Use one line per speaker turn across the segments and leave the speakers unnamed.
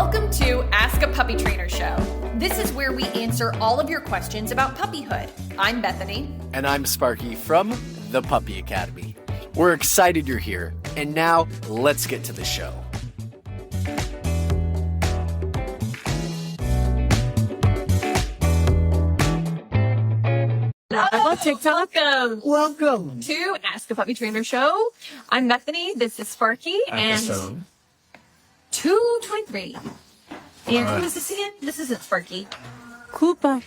Welcome to Ask a Puppy Trainer Show. This is where we answer all of your questions about puppyhood. I'm Bethany.
And I'm Sparky from the Puppy Academy. We're excited you're here. And now, let's get to the show.
Hello, TikTok.
Welcome
To Ask a Puppy Trainer Show. I'm Bethany. This is Sparky. And 223. And who is this again? This isn't Sparky.
Cooper.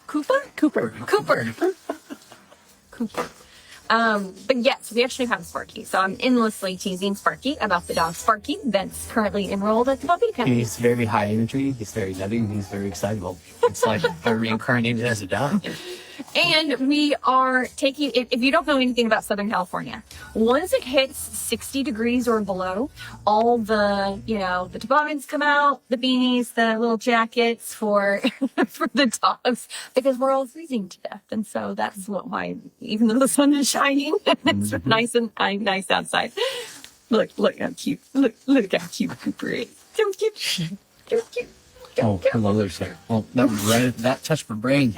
Cooper. But yes, we actually have Sparky. So I'm endlessly teasing Sparky about the dog Sparky that's currently enrolled at the Puppy Academy.
He's very high energy. He's very nutty. He's very excitable. It's like reincarnated as a dog.
And we are taking, if you don't know anything about Southern California, once it hits 60 degrees or below, all the, the toboggans come out, the beanies, the little jackets for the dogs, because we're all freezing to death. And so that's why, even though the sun is shining, it's nice and nice outside. Look how cute. Look how cute Cooper is. So cute.
Oh, hello there, sir. Oh, that touched my brain.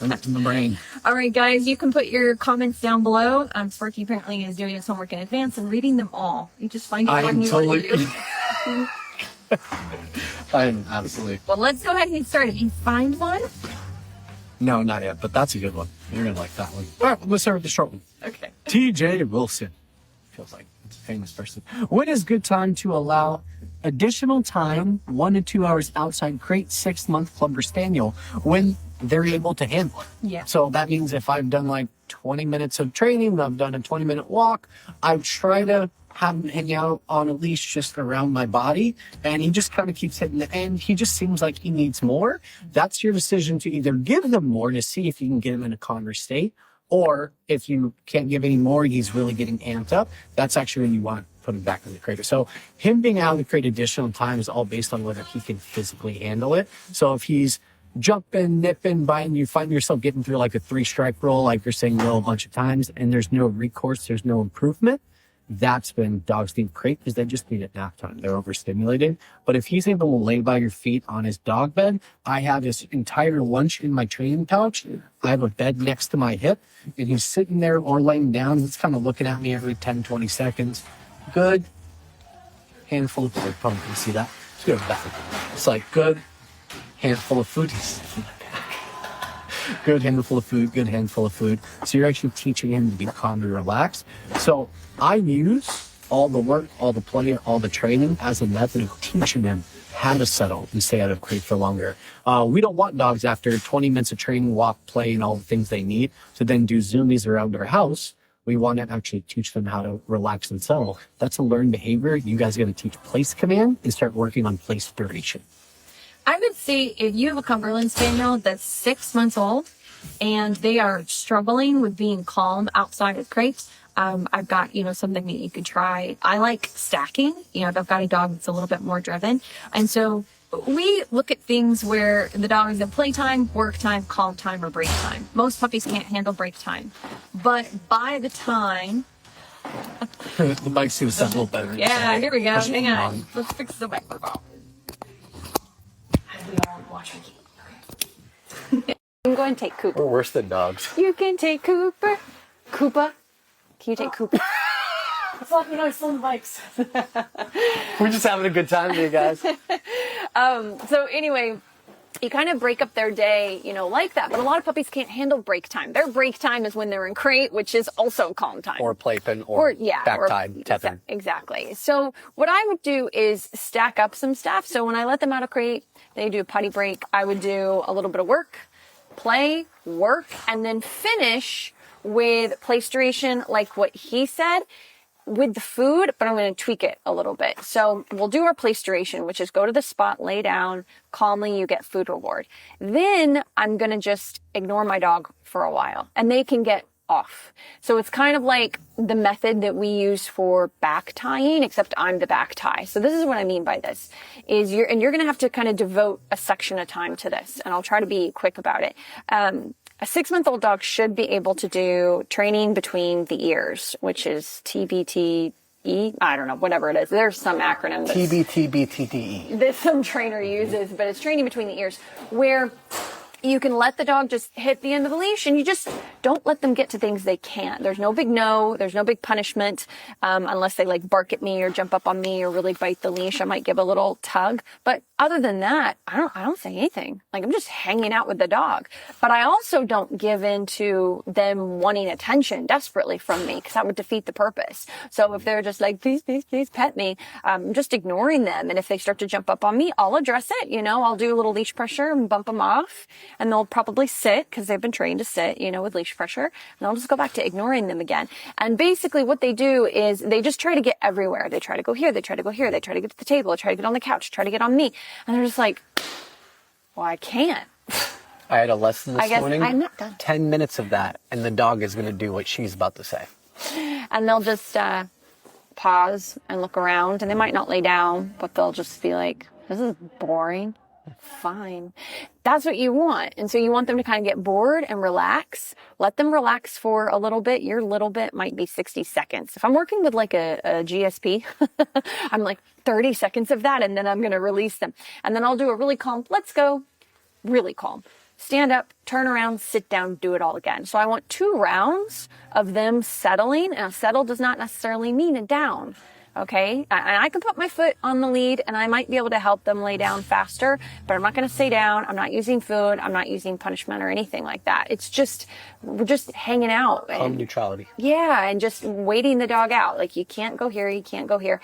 Went to my brain.
All right, guys, you can put your comments down below. Sparky apparently is doing his homework in advance and reading them all. You just find
I am totally. I am absolutely.
Well, let's go ahead and get started. You find one?
No, not yet, but that's a good one. You're going to like that one. All right, let's start with the short one.
Okay.
TJ Wilson. Feels like it's a famous person. When is good time to allow additional time, 1 to 2 hours outside crate, 6-month Cocker Spaniel, when they're able to handle it?
Yeah.
So that means if I've done like 20 minutes of training, I've done a 20-minute walk, I try to have him hang out on a leash just around my body, and he just kind of keeps hitting the end. He just seems like he needs more. That's your decision to either give him more to see if you can get him in a calmer state, or if you can't give any more, he's really getting amped up, that's actually when you want to put him back in the crate. So him being out in the crate additional time is all based on whether he can physically handle it. So if he's jumping, nipping, biting, you find yourself getting through like a 3-strike roll, like you're saying no a bunch of times, and there's no recourse, there's no improvement, that's when dogs need crate, because they just need it nap time. They're overstimulated. But if he's able to lay by your feet on his dog bed, I have his entire lunch in my training pouch. I have a bed next to my hip, and he's sitting there or laying down. He's kind of looking at me every 10, 20 seconds. Good handful of food. Probably can see that. Let's go back. It's like good handful of food. He's in my back. Good handful of food, good handful of food. So you're actually teaching him to be calm and relaxed. So I use all the work, all the play, all the training as a method of teaching him how to settle and stay out of crate for longer. We don't want dogs after 20 minutes of training, walk, play, and all the things they need to then do zoomies around our house. We want to actually teach them how to relax and settle. That's a learned behavior. You guys are going to teach place command and start working on place duration.
I would say if you have a Cumberland Spaniel that's 6 months old and they are struggling with being calm outside of crates, I've got, something that you could try. I like stacking. If I've got a dog that's a little bit more driven. And so we look at things where the dog is in playtime, work time, calm time, or break time. Most puppies can't handle break time. But by the time...
The mic seems a little better.
Yeah, here we go. Hang on. Let's fix the microphone. We all watch me. I'm going to take Cooper.
We're worse than dogs.
You can take Cooper. Cooper. Can you take Cooper?
It's like when I was on the bikes.
We're just having a good time here, guys.
So anyway, you kind of break up their day, like that. But a lot of puppies can't handle break time. Their break time is when they're in crate, which is also calm time.
Or playpen, or back-tied, tethering.
Exactly. So what I would do is stack up some stuff. So when I let them out of crate, they do a potty break. I would do a little bit of work, play, work, and then finish with place duration, like what he said, with the food, but I'm going to tweak it a little bit. So we'll do our place duration, which is go to the spot, lay down, calmly, you get food reward. Then I'm going to just ignore my dog for a while, and they can get off. So it's kind of like the method that we use for back tying, except I'm the back tie. So this is what I mean by this, is you're going to have to kind of devote a section of time to this, and I'll try to be quick about it. A 6-month-old dog should be able to do training between the ears, which is TBT, TBTE. I don't know, whatever it is. There's some acronym
TBTBTDE.
that some trainer uses, but it's training between the ears, where you can let the dog just hit the end of the leash, and you just don't let them get to things they can't. There's no big no. There's no big punishment, unless they like bark at me or jump up on me or really bite the leash. I might give a little tug, but other than that, I don't say anything. Like, I'm just hanging out with the dog. But I also don't give in to them wanting attention desperately from me, because that would defeat the purpose. So if they're just like, please, please, please pet me, I'm just ignoring them. And if they start to jump up on me, I'll address it. I'll do a little leash pressure and bump them off. And they'll probably sit, because they've been trained to sit, with leash pressure. And I'll just go back to ignoring them again. And basically what they do is they just try to get everywhere. They try to go here. They try to go here. They try to get to the table. They try to get on the couch, try to get on me. And they're just like, well, I can't.
I had a lesson this morning.
I'm not done.
10 minutes of that, and the dog is going to do what she's about to say.
And they'll just pause and look around. And they might not lay down, but they'll just be like, this is boring. Fine. That's what you want. And so you want them to kind of get bored and relax. Let them relax for a little bit. Your little bit might be 60 seconds. If I'm working with like a GSP, I'm like 30 seconds of that, and then I'm going to release them. And then I'll do a really calm, let's go, really calm. Stand up, turn around, sit down, do it all again. So I want 2 rounds of them settling. And a settle does not necessarily mean a down. Okay, and I can put my foot on the lead, and I might be able to help them lay down faster, but I'm not going to stay down. I'm not using food. I'm not using punishment or anything like that. It's just, we're just hanging out.
Calm neutrality.
Yeah, and just waiting the dog out. Like, you can't go here, you can't go here.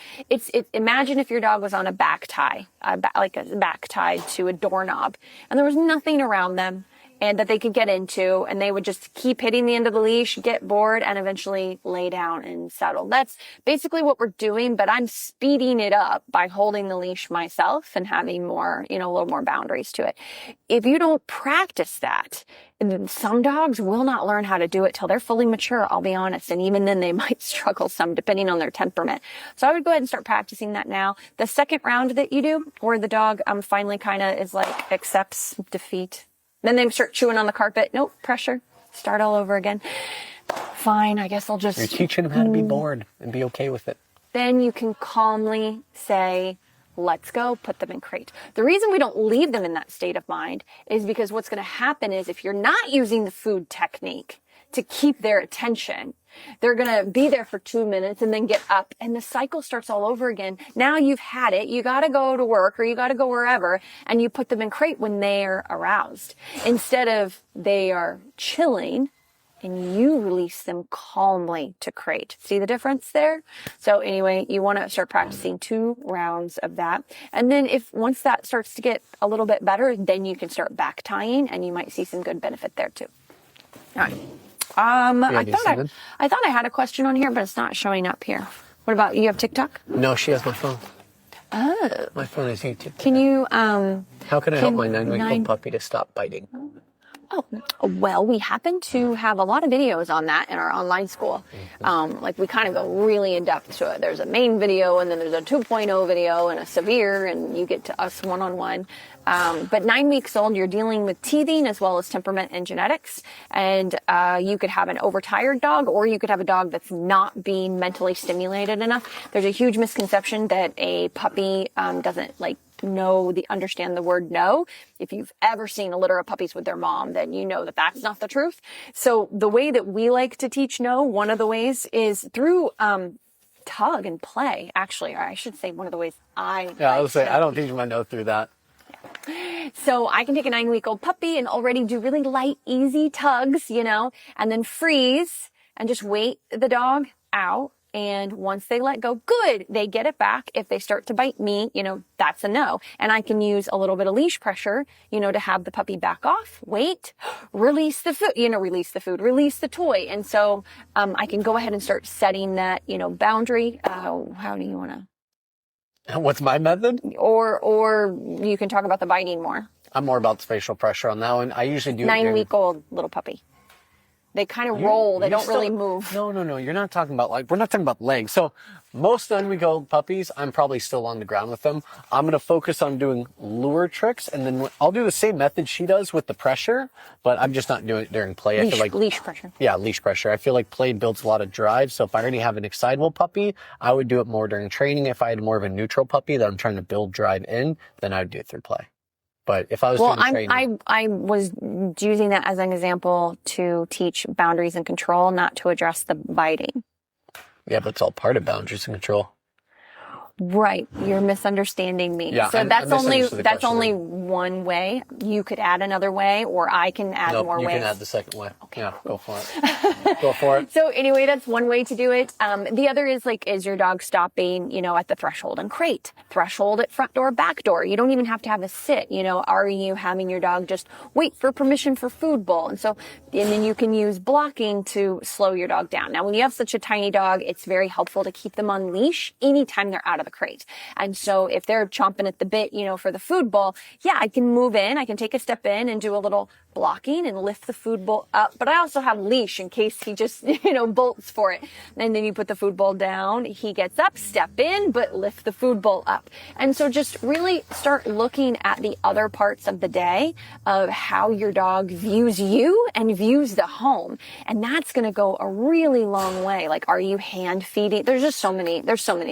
Imagine if your dog was on a back tie, like a back tied to a doorknob, and there was nothing around them and that they could get into, and they would just keep hitting the end of the leash, get bored, and eventually lay down and settle. That's basically what we're doing, but I'm speeding it up by holding the leash myself and having more, a little more boundaries to it. If you don't practice that, some dogs will not learn how to do it till they're fully mature, I'll be honest, and even then they might struggle some depending on their temperament. So I would go ahead and start practicing that now. The second round that you do, where the dog finally kind of is like accepts defeat, then they start chewing on the carpet. Nope, pressure. Start all over again. Fine, I guess I'll just...
You're teaching them how to be bored and be okay with it.
Then you can calmly say, let's go, put them in crate. The reason we don't leave them in that state of mind is because what's going to happen is if you're not using the food technique to keep their attention, they're going to be there for 2 minutes and then get up, and the cycle starts all over again. Now you've had it. You got to go to work or you got to go wherever, and you put them in crate when they're aroused. Instead of they are chilling and you release them calmly to crate. See the difference there? So anyway, you want to start practicing 2 rounds of that. And then once that starts to get a little bit better, then you can start back tying, and you might see some good benefit there too. All right. I thought I had a question on here, but it's not showing up here. What about you? Have TikTok?
No, she has my phone.
Oh.
My phone is YouTube.
Can you,
How can I help my 9-week-old puppy to stop biting?
Oh, well, we happen to have a lot of videos on that in our online school. Like, we kind of go really in depth to it. There's a main video, and then there's a 2.0 video, and a severe, and you get to us one-on-one. But 9 weeks old, you're dealing with teething as well as temperament and genetics. And you could have an overtired dog, or you could have a dog that's not being mentally stimulated enough. There's a huge misconception that a puppy doesn't understand the word no. If you've ever seen a litter of puppies with their mom, then you know that that's not the truth. So the way that we like to teach no, one of the ways is through tug and play, actually, or I should say one of the ways I
would say I don't teach my no through that.
So I can take a 9-week-old puppy and already do really light, easy tugs, and then freeze and just wait the dog out. And once they let go, good, they get it back. If they start to bite me, that's a no. And I can use a little bit of leash pressure, to have the puppy back off, wait, release the food, release the toy. And so I can go ahead and start setting that, boundary. How do you want to?
What's my method?
Or you can talk about the biting more.
I'm more about spatial pressure on that one. I usually do
9-week-old little puppy. They kind of roll. They don't really move.
No. You're not talking about we're not talking about legs. So most undergo puppies, I'm probably still on the ground with them. I'm going to focus on doing lure tricks, and then I'll do the same method she does with the pressure, but I'm just not doing it during play. I feel like
leash pressure.
Yeah, leash pressure. I feel like play builds a lot of drive. So if I already have an excitable puppy, I would do it more during training. If I had more of a neutral puppy that I'm trying to build drive in, then I would do it through play. But if I was doing training,
I was using that as an example to teach boundaries and control, not to address the biting.
Yeah, but it's all part of boundaries and control.
Right, you're misunderstanding me.
Yeah,
so that's only one way. You could add another way, or I can add more ways.
You can add the second way. Okay, yeah, go for it. Go for it.
So anyway, that's one way to do it. The other is your dog stopping, at the threshold and crate, threshold at front door, back door. You don't even have to have a sit. Are you having your dog just wait for permission for food bowl? And then you can use blocking to slow your dog down. Now, when you have such a tiny dog, it's very helpful to keep them on leash anytime they're out of the crate. And so if they're chomping at the bit, for the food bowl, yeah, I can move in, I can take a step in and do a little blocking and lift the food bowl up. But I also have leash in case he just, bolts for it. And then you put the food bowl down, he gets up, step in, but lift the food bowl up. And so just really start looking at the other parts of the day of how your dog views you and views the home. And that's going to go a really long way. Like, are you hand feeding? There's so many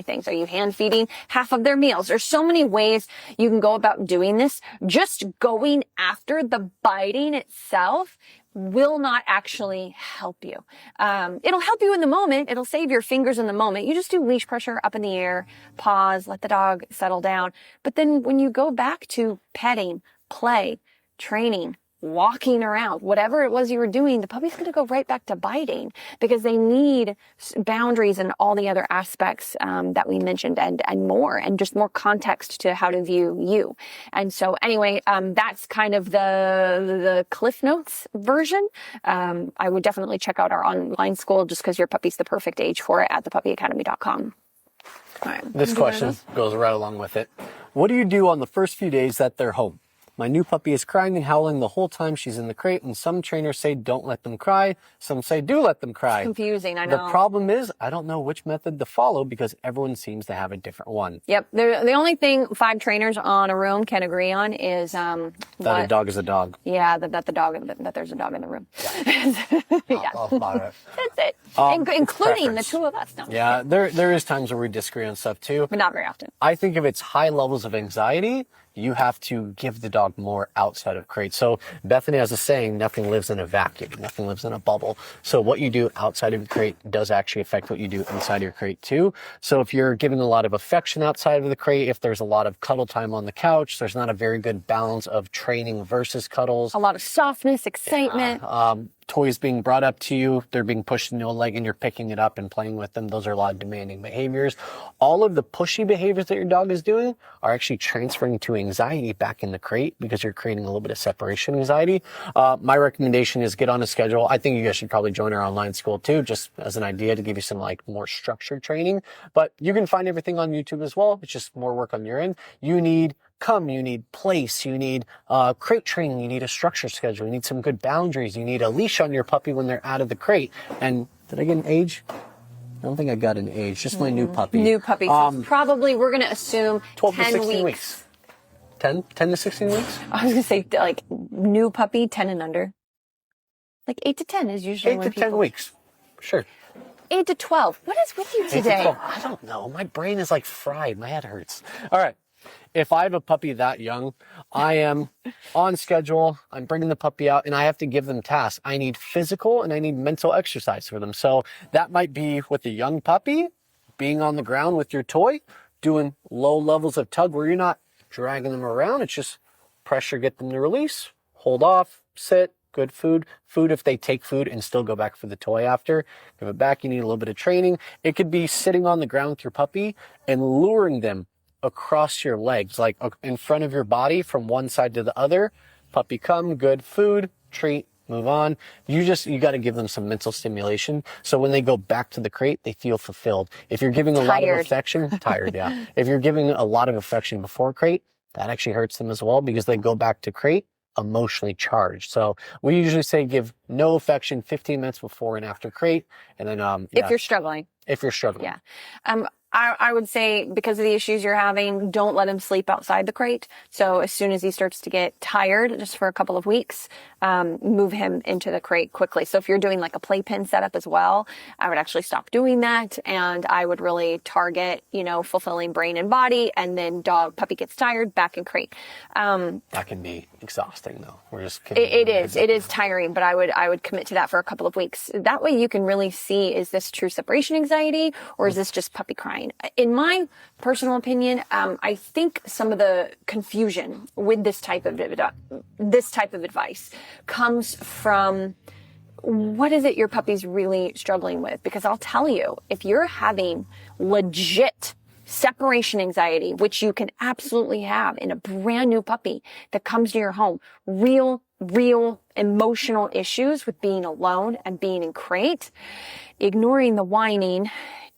things. Are you hand feeding half of their meals? There's so many ways you can go about doing this. Just going after the biting itself will not actually help you. It'll help you in the moment. It'll save your fingers in the moment. You just do leash pressure up in the air, pause, let the dog settle down. But then when you go back to petting, play, training, walking around, whatever it was you were doing, the puppy's going to go right back to biting because they need boundaries and all the other aspects that we mentioned and more, and just more context to how to view you. And so anyway, that's kind of the Cliff Notes version. I would definitely check out our online school just because your puppy's the perfect age for it at thepuppyacademy.com. All right.
This question goes right along with it. What do you do on the first few days that they're home? My new puppy is crying and howling the whole time she's in the crate, and some trainers say don't let them cry. Some say do let them cry.
It's confusing, I know.
The problem is I don't know which method to follow because everyone seems to have a different one.
Yep. The only thing 5 trainers on a room can agree on is
that a dog is a dog.
Yeah, that there's a dog in the room.
Yeah.
Yeah.
That's
it. Including the 2 of us. No.
Yeah, there is times where we disagree on stuff too.
But not very often.
I think if it's high levels of anxiety, you have to give the dog more outside of crate. So Bethany has a saying, nothing lives in a vacuum, nothing lives in a bubble. So what you do outside of your crate does actually affect what you do inside your crate too. So if you're giving a lot of affection outside of the crate, if there's a lot of cuddle time on the couch, there's not a very good balance of training versus cuddles.
A lot of softness, excitement.
Toys being brought up to you, they're being pushed into a leg and you're picking it up and playing with them. Those are a lot of demanding behaviors. All of the pushy behaviors that your dog is doing are actually transferring to anxiety back in the crate because you're creating a little bit of separation anxiety. My recommendation is get on a schedule. I think you guys should probably join our online school too, just as an idea to give you some more structured training. But you can find everything on YouTube as well. It's just more work on your end. You need you need place, you need crate training, you need a structure schedule, you need some good boundaries, you need a leash on your puppy when they're out of the crate. And did I get an age? I don't think I got an age, just my new puppy.
New puppy. So probably we're going to assume
12
10
to 16 weeks. 10 to 16 weeks?
I was going to say new puppy, 10 and under. 8 to 10 is usually
8 to 10 weeks. Sure.
8 to 12. What is with you today?
I don't know. My brain is fried. My head hurts. All right. If I have a puppy that young, I am on schedule. I'm bringing the puppy out and I have to give them tasks. I need physical and I need mental exercise for them. So that might be with a young puppy, being on the ground with your toy, doing low levels of tug where you're not dragging them around. It's just pressure, get them to release, hold off, sit, good food if they take food and still go back for the toy after. Give it back. You need a little bit of training. It could be sitting on the ground with your puppy and luring them across your legs, in front of your body from one side to the other. Puppy come, good food, treat, move on. You got to give them some mental stimulation. So when they go back to the crate, they feel fulfilled. If you're giving a lot of affection, tired, yeah. If you're giving a lot of affection before crate, that actually hurts them as well because they go back to crate emotionally charged. So we usually say give no affection 15 minutes before and after crate. And then,
If you're struggling.
If you're struggling.
Yeah. I would say because of the issues you're having, don't let him sleep outside the crate. So as soon as he starts to get tired, just for a couple of weeks, move him into the crate quickly. So if you're doing like a playpen setup as well, I would actually stop doing that. And I would really target, fulfilling brain and body, and then puppy gets tired, back in crate.
That can be exhausting though. We're just kidding.
It is tiring, but I would commit to that for a couple of weeks. That way you can really see, is this true separation anxiety or is this just puppy crying? In my personal opinion, I think some of the confusion with this type of advice comes from what is it your puppy's really struggling with? Because I'll tell you, if you're having legit separation anxiety, which you can absolutely have in a brand new puppy that comes to your home, real emotional issues with being alone and being in crate, ignoring the whining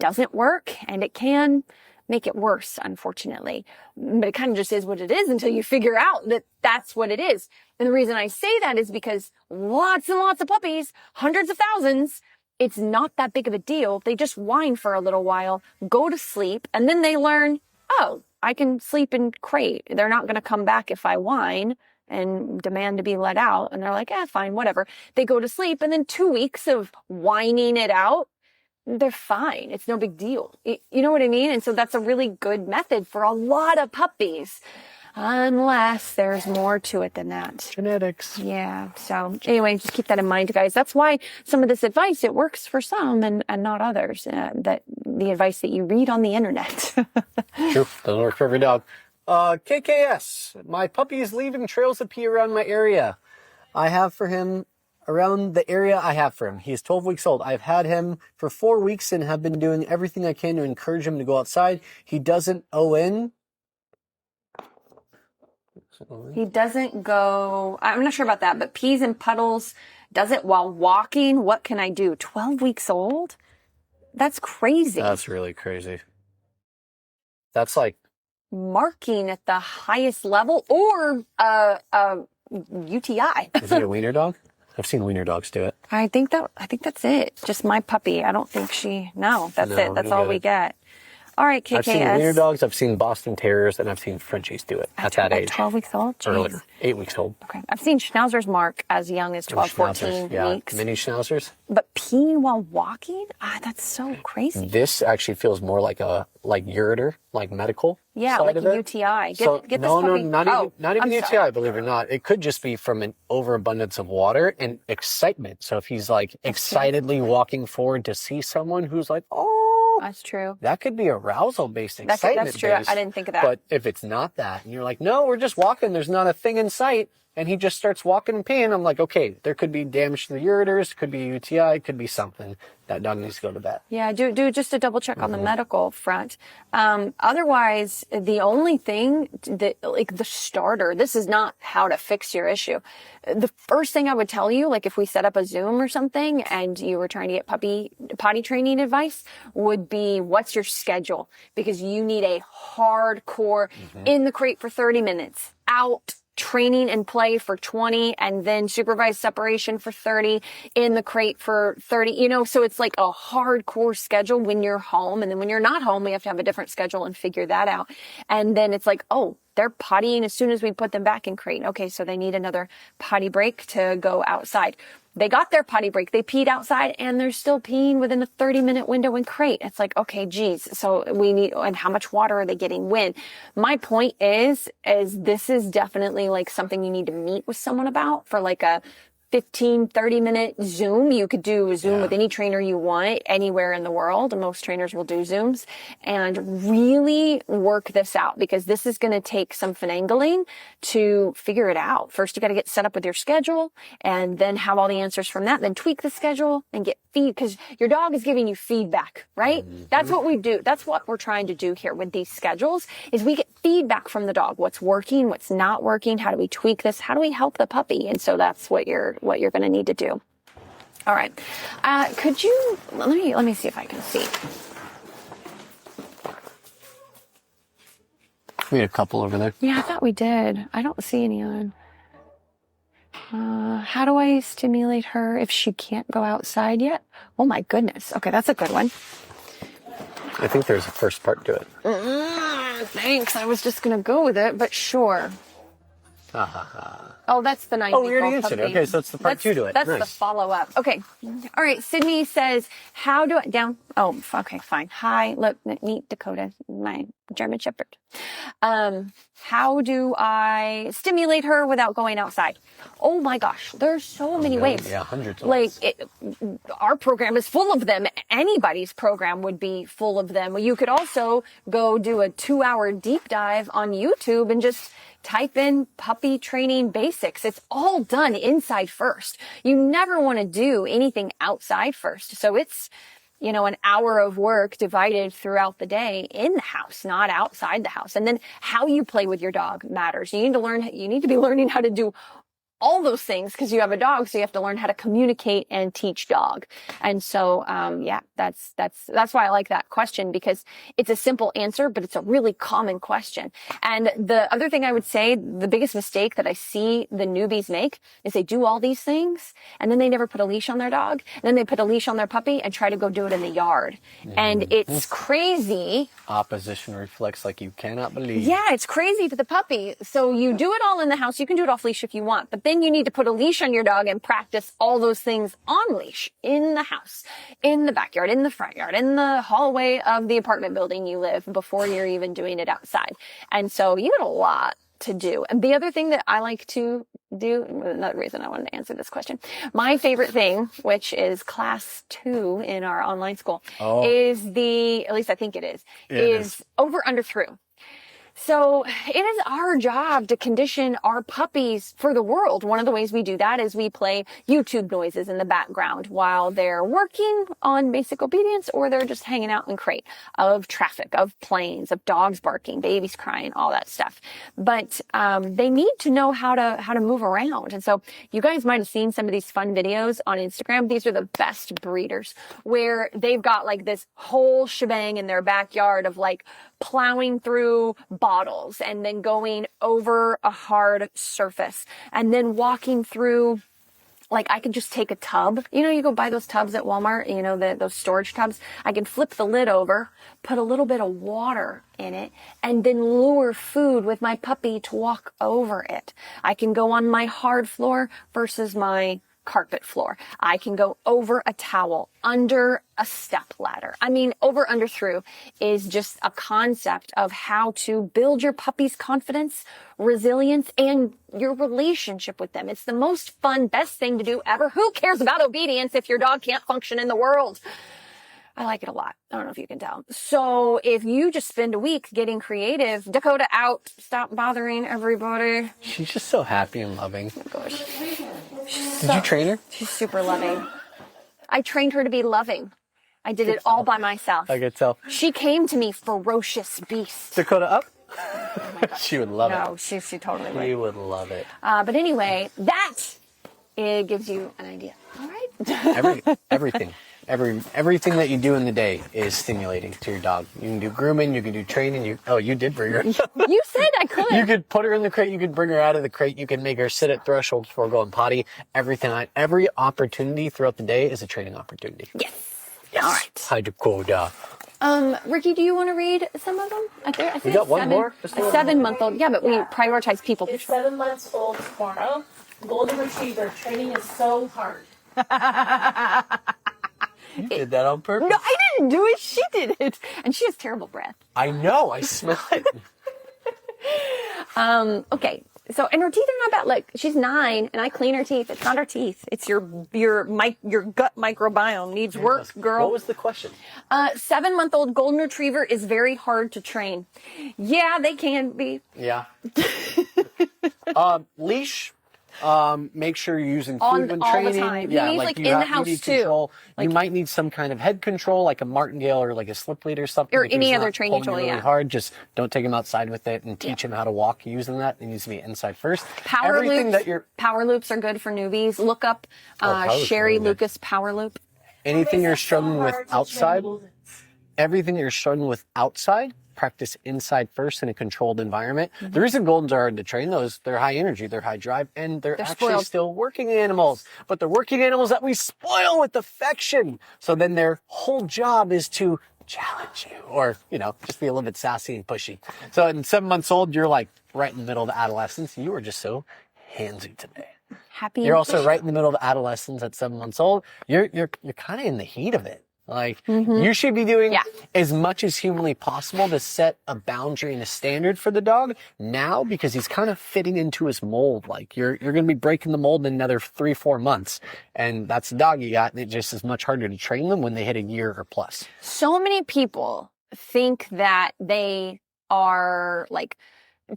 doesn't work, and it can make it worse, unfortunately. But it kind of just is what it is until you figure out that that's what it is. And the reason I say that is because lots and lots of puppies, hundreds of thousands, it's not that big of a deal. They just whine for a little while, go to sleep, and then they learn, oh, I can sleep in crate. They're not going to come back if I whine and demand to be let out. And they're like, fine, whatever. They go to sleep, and then 2 weeks of whining it out, they're fine. It's no big deal. You know what I mean? And so that's a really good method for a lot of puppies, unless there's more to it than that.
Genetics.
Yeah. So anyway, just keep that in mind, guys. That's why some of this advice, it works for some and not others. That the advice that you read on the internet.
True. Doesn't work for every dog. KKS. My puppy is leaving trails of pee around my area. I have for him around the area I have for him. He is 12 weeks old. I've had him for 4 weeks and have been doing everything I can to encourage him to go outside. He doesn't ON.
He doesn't go, I'm not sure about that, but pees and puddles, does it while walking. What can I do? 12 weeks old? That's crazy.
That's really crazy. That's like
marking at the highest level, or UTI.
Is it a wiener dog? I've seen wiener dogs do it.
I think that's it. Just my puppy. I don't think that's it. That's all we get. All right, KKS.
I've seen wiener dogs, I've seen Boston Terriers, and I've seen Frenchies do it at that age.
12 weeks old? Jeez.
Earlier. 8 weeks old.
Okay. I've seen Schnauzers mark as young as 12, 14 weeks.
Mini Schnauzers.
But peeing while walking? That's so crazy.
This actually feels more like ureter, like medical.
Yeah, like a UTI. Get this puppy.
Not even UTI, believe it or not. It could just be from an overabundance of water and excitement. So if he's like excitedly walking forward to see someone who's like, oh,
that's true.
That could be arousal-based, excitement-based.
That's true. I didn't think of that.
But if it's not that, and you're like, no, we're just walking, there's not a thing in sight, and he just starts walking and peeing, I'm like, okay, there could be damage to the ureters, could be a UTI, could be something. That dog needs to go to vet.
Yeah, do just a double check on the medical front. Otherwise, the only thing that, like the starter, this is not how to fix your issue. The first thing I would tell you, like if we set up a Zoom or something and you were trying to get potty training advice, would be what's your schedule? Because you need a hardcore in the crate for 30 minutes, out training and play for 20, and then supervised separation for 30, in the crate for 30, so it's like a hardcore schedule when you're home. And then when you're not home, we have to have a different schedule and figure that out. And then it's like, oh, they're pottying as soon as we put them back in crate. Okay, so they need another potty break to go outside. They got their potty break. They peed outside and they're still peeing within a 30-minute window in crate. It's like, okay, geez. So we need, and how much water are they getting when? My point is this is definitely like something you need to meet with someone about for like a 15, 30-minute Zoom. You could do a Zoom with any trainer you want anywhere in the world. Most trainers will do Zooms, and really work this out, because this is going to take some finagling to figure it out. First, you got to get set up with your schedule and then have all the answers from that. Then tweak the schedule and get feed, because your dog is giving you feedback, right? That's what we do. That's what we're trying to do here with these schedules, is we get feedback from the dog. What's working, what's not working? How do we tweak this? How do we help the puppy? And so that's what you're going to need to do. All right. Could you, let me see if I can see.
We had a couple over there.
Yeah, I thought we did. I don't see any on. How do I stimulate her if she can't go outside yet? Oh my goodness. Okay, that's a good one.
I think there's a first part to it.
Thanks. I was just going to go with it, but sure. Oh, that's the 9-week-old
Oh, we already answered it. Okay, so it's the part 2 to it.
That's
Nice.
the follow-up. Okay. All right. Sydney says, how do I... Down. Oh, okay, fine. Hi. Look, meet Dakota, my German Shepherd. How do I stimulate her without going outside? Oh my gosh. There's so many ways.
Yeah, hundreds of ways.
Our program is full of them. Anybody's program would be full of them. You could also go do a 2-hour deep dive on YouTube and just type in puppy training basics. It's all done inside first. You never want to do anything outside first. So it's, an hour of work divided throughout the day in the house, not outside the house. And then how you play with your dog matters. You need to be learning how to do all those things because you have a dog, so you have to learn how to communicate and teach dog. And so, that's why I like that question, because it's a simple answer, but it's a really common question. And the other thing I would say, the biggest mistake that I see the newbies make is they do all these things and then they never put a leash on their dog. And then they put a leash on their puppy and try to go do it in the yard. And it's crazy.
Opposition reflex like you cannot believe.
Yeah, it's crazy to the puppy. So you do it all in the house. You can do it off leash if you want, but then you need to put a leash on your dog and practice all those things on leash in the house, in the backyard, in the front yard, in the hallway of the apartment building you live before you're even doing it outside. And so you got a lot to do. And the other thing that I like to do, another reason I wanted to answer this question, my favorite thing, which is class 2 in our online school, is at least I think it is over, under, through. So it is our job to condition our puppies for the world. One of the ways we do that is we play YouTube noises in the background while they're working on basic obedience or they're just hanging out in crate, of traffic, of planes, of dogs barking, babies crying, all that stuff. But they need to know how to move around. And so you guys might have seen some of these fun videos on Instagram. These are the best breeders where they've got like this whole shebang in their backyard of like plowing through bottles and then going over a hard surface and then walking through, like I could just take a tub. You go buy those tubs at Walmart, those storage tubs. I can flip the lid over, put a little bit of water in it, and then lure food with my puppy to walk over it. I can go on my hard floor versus my carpet floor. I can go over a towel, under a step ladder. I mean, over, under, through is just a concept of how to build your puppy's confidence, resilience, and your relationship with them. It's the most fun, best thing to do ever. Who cares about obedience if your dog can't function in the world? I like it a lot. I don't know if you can tell. So if you just spend a week getting creative, Dakota out, stop bothering everybody.
She's just so happy and loving.
Oh my gosh.
Did you train her?
She's super loving. I trained her to be loving. I did it all by myself.
I could tell.
She came to me ferocious beast.
Dakota up?
Oh my God.
She would love it.
No, she totally would.
She would love it.
But anyway, it gives you an idea. All right.
Everything that you do in the day is stimulating to your dog. You can do grooming, you can do training. You did bring her.
You said I could.
You could put her in the crate. You could bring her out of the crate. You can make her sit at threshold before going potty. Every opportunity throughout the day is a training opportunity.
Yes.
All right. Hi, Dakota.
Ricky, do you want to read some of them? I think
we got one more.
A 7-month-old. Yeah, but we prioritize people.
It's 7 months old tomorrow. Golden Retriever training is so hard.
You did that on purpose.
No, I didn't do it. She did it. And she has terrible breath.
I know. I smell it.
Okay. So, and her teeth are not bad. Look, she's 9 and I clean her teeth. It's not her teeth. It's your gut microbiome needs work, girl.
What was the question?
7-month-old golden retriever is very hard to train. Yeah, they can be.
Yeah. Leash. Make sure you're using food when
all
training.
the time.
Yeah,
He needs, like,
you
in the
you
house,
need
too.
Control.
Like-
you might need some kind of head control, like a martingale or like a slip lead or something.
Or
If he's
any
not
other training
pulling
tool,
you really
yeah.
hard. Just don't take him outside with it and teach him how to walk using that. It needs to be inside first.
Power loops are good for newbies. Look up
power loops
Sherry
are really good.
Lucas Power Loop.
Anything you're struggling with outside, everything that you're struggling with outside, practice inside first in a controlled environment. The reason Goldens are hard to train, though, is they're high energy, they're high drive, and they're actually
spoiled.
still working animals. But they're working animals that we spoil with affection. So then their whole job is to challenge you or, you know, just be a little bit sassy and pushy. So at 7 months old, you're like right in the middle of adolescence. You are just so handsy today.
Happy.
You're also right in the middle of adolescence at 7 months old. You're kind of in the heat of it. Like you should be doing as much as humanly possible to set a boundary and a standard for the dog now, because he's kind of fitting into his mold. Like you're going to be breaking the mold in another 3-4 months. And that's the dog you got. And it just is much harder to train them when they hit a year or plus.
So many people think that they are like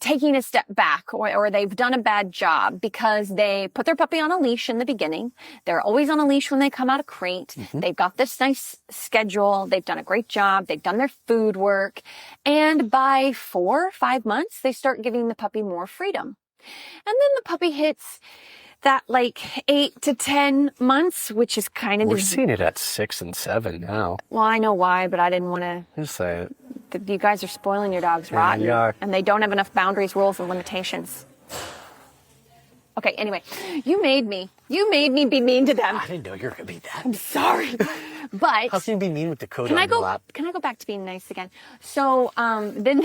taking a step back or they've done a bad job because they put their puppy on a leash in the beginning. They're always on a leash when they come out of crate. They've got this nice schedule. They've done a great job. They've done their food work. And by 4 or 5 months, they start giving the puppy more freedom. And then the puppy hits that like 8 to 10 months, which is kind of...
We're seeing it at 6 and 7 now.
Well, I know why, but I didn't want to...
Just say it.
You guys are spoiling your dogs rotten.
you are.
And they don't have enough boundaries, rules, and limitations. Okay, anyway, you made me be mean to them.
I didn't know you were going to be that.
I'm sorry. But
How can you be mean with the coat
can
on
I
your lap?
go back to being nice again? So then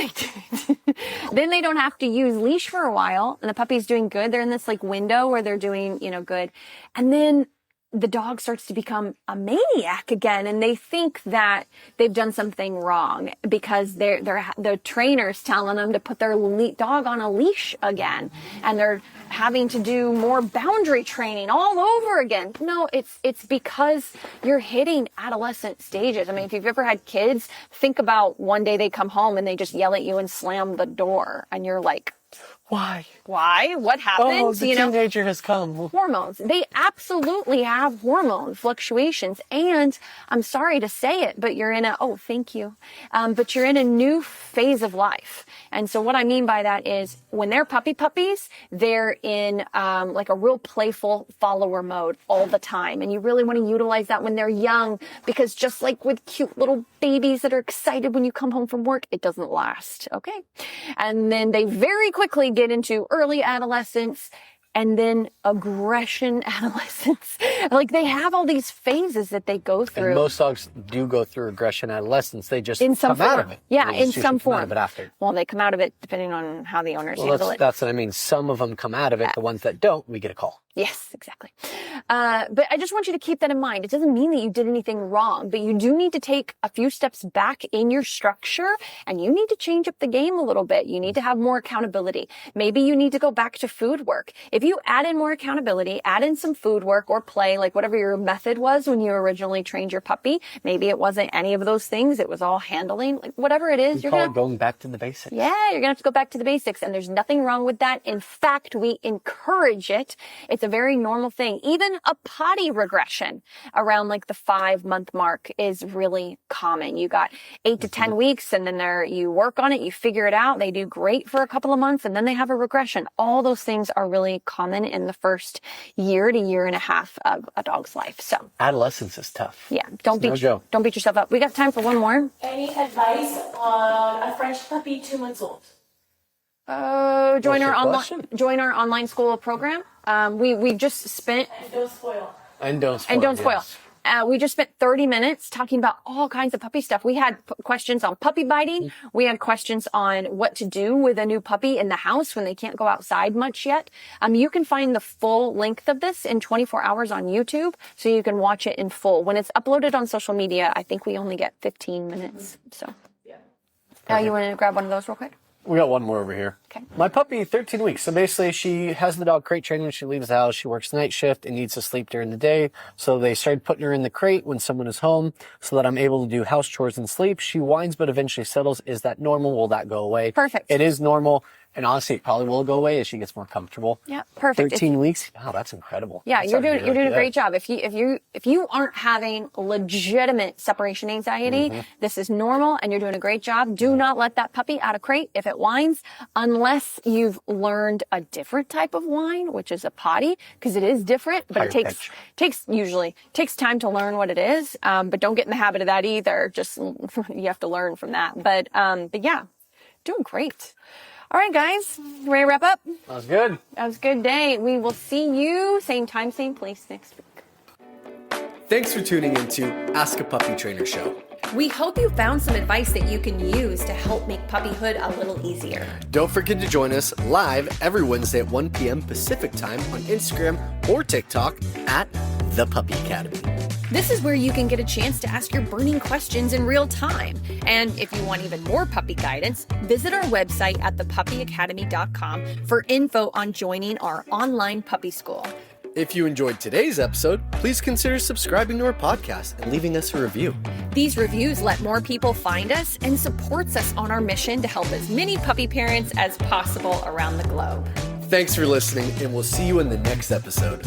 they don't have to use leash for a while, and the puppy's doing good. They're in this like window where they're doing, you know, good. And then the dog starts to become a maniac again, and they think that they've done something wrong because the trainer's telling them to put their dog on a leash again, and they're having to do more boundary training all over again. No, it's because you're hitting adolescent stages. I mean, if you've ever had kids, think about one day they come home and they just yell at you and slam the door, and you're like,
Why?
What happened?
Oh, the teenager has come.
Hormones. They absolutely have hormone fluctuations. And I'm sorry to say it, but you're in thank you. But you're in a new phase of life. And so what I mean by that is when they're puppies, they're in, like a real playful follower mode all the time. And you really want to utilize that when they're young, because just like with cute little babies that are excited when you come home from work, it doesn't last. Okay. And then they very quickly get into early adolescence and then aggression adolescence. Like they have all these phases that they go through.
And most dogs do go through aggression adolescence. They just
in some
come
form.
out of it.
Yeah,
They
in
just
some
usually come out
form.
of it after.
Well, they come out of it depending on how the owners handle it.
That's what I mean. Some of them come out of it. The ones that don't, we get a call.
Yes, exactly. But I just want you to keep that in mind. It doesn't mean that you did anything wrong, but you do need to take a few steps back in your structure, and you need to change up the game a little bit. You need to have more accountability. Maybe you need to go back to food work. If you add in more accountability, add in some food work or play, like whatever your method was when you originally trained your puppy. Maybe it wasn't any of those things. It was all handling, like whatever it is.
We call it going back to the basics.
Yeah, you're going to have to go back to the basics, and there's nothing wrong with that. In fact, we encourage it. It's a very normal thing. Even a potty regression around like the 5-month mark is really common. You got 8 to 10 weeks, and then you work on it, you figure it out. They do great for a couple of months, and then they have a regression. All those things are really common in the first year to year and a half of a dog's life. So
Adolescence is tough.
yeah, don't beat yourself up. We got time for one more.
Any advice on a French puppy 2 months old?
Join our
question?
online school program. We just spent
And don't spoil.
And don't spoil.
Yes. We just spent 30 minutes talking about all kinds of puppy stuff. We had questions on puppy biting. We had questions on what to do with a new puppy in the house when they can't go outside much yet. You can find the full length of this in 24 hours on YouTube, so you can watch it in full. When it's uploaded on social media, I think we only get 15 minutes. So, you want to grab one of those real quick?
We got one more over here.
Okay.
My puppy, 13 weeks. So basically, she has the dog crate training when she leaves the house. She works night shift and needs to sleep during the day. So they started putting her in the crate when someone is home so that I'm able to do house chores and sleep. She whines, but eventually settles. Is that normal? Will that go away?
Perfect.
It is normal. And honestly, it probably will go away as she gets more comfortable.
Yeah, perfect.
13 weeks. Wow, that's incredible.
Yeah,
That's
you're
something
doing
to
a
do.
great job. If you aren't having legitimate separation anxiety, this is normal and you're doing a great job. Do not let that puppy out of crate. If it whines, unlock unless you've learned a different type of whine, which is a potty, because it is different, but it takes time to learn what it is. But don't get in the habit of that either. Just, you have to learn from that. But yeah, doing great. All right, guys, ready to wrap up?
That was good.
That was a good day. We will see you same time, same place next week.
Thanks for tuning into Ask a Puppy Trainer Show.
We hope you found some advice that you can use to help make puppyhood a little easier.
Don't forget to join us live every Wednesday at 1 p.m. Pacific Time on Instagram or TikTok at The Puppy Academy.
This is where you can get a chance to ask your burning questions in real time. And if you want even more puppy guidance, visit our website at thepuppyacademy.com for info on joining our online puppy school.
If you enjoyed today's episode, please consider subscribing to our podcast and leaving us a review.
These reviews let more people find us and supports us on our mission to help as many puppy parents as possible around the globe.
Thanks for listening, and we'll see you in the next episode.